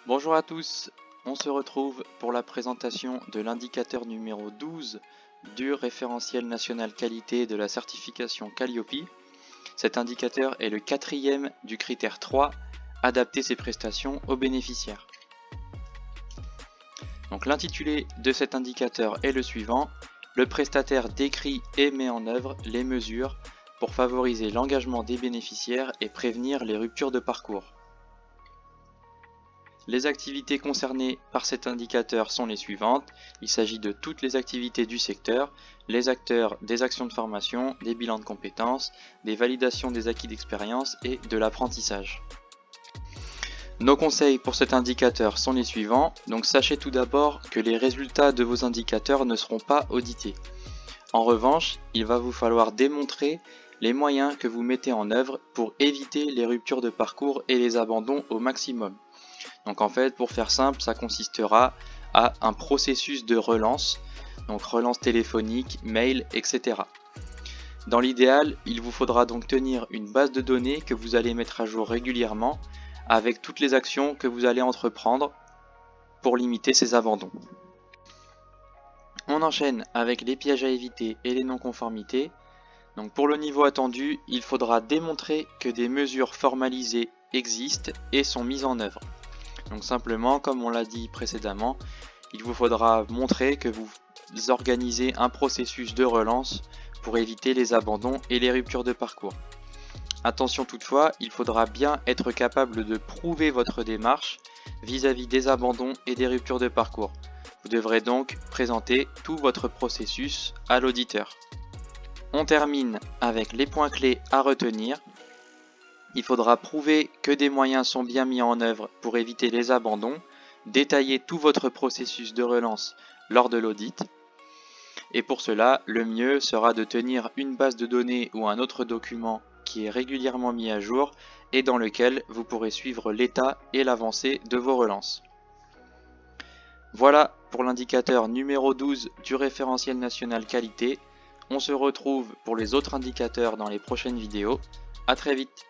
Bonjour à tous, on se retrouve pour la présentation de l'indicateur numéro 12 du référentiel national qualité de la certification Calliope. Cet indicateur est le quatrième du critère 3, adapter ses prestations aux bénéficiaires. Donc l'intitulé de cet indicateur est le suivant: le prestataire décrit et met en œuvre les mesures pour favoriser l'engagement des bénéficiaires et prévenir les ruptures de parcours. Les activités concernées par cet indicateur sont les suivantes. Il s'agit de toutes les activités du secteur, les acteurs des actions de formation, des bilans de compétences, des validations des acquis d'expérience et de l'apprentissage. Nos conseils pour cet indicateur sont les suivants. Donc sachez tout d'abord que les résultats de vos indicateurs ne seront pas audités. En revanche, il va vous falloir démontrer les moyens que vous mettez en œuvre pour éviter les ruptures de parcours et les abandons au maximum. Donc en fait, pour faire simple, ça consistera à un processus de relance, donc relance téléphonique, mail, etc. Dans l'idéal, il vous faudra donc tenir une base de données que vous allez mettre à jour régulièrement avec toutes les actions que vous allez entreprendre pour limiter ces abandons. On enchaîne avec les pièges à éviter et les non-conformités. Donc pour le niveau attendu, il faudra démontrer que des mesures formalisées existent et sont mises en œuvre. Donc simplement, comme on l'a dit précédemment, il vous faudra montrer que vous organisez un processus de relance pour éviter les abandons et les ruptures de parcours. Attention toutefois, il faudra bien être capable de prouver votre démarche vis-à-vis des abandons et des ruptures de parcours. Vous devrez donc présenter tout votre processus à l'auditeur. On termine avec les points clés à retenir. Il faudra prouver que des moyens sont bien mis en œuvre pour éviter les abandons, détailler tout votre processus de relance lors de l'audit. Et pour cela, le mieux sera de tenir une base de données ou un autre document qui est régulièrement mis à jour et dans lequel vous pourrez suivre l'état et l'avancée de vos relances. Voilà pour l'indicateur numéro 12 du référentiel national qualité. On se retrouve pour les autres indicateurs dans les prochaines vidéos. À très vite.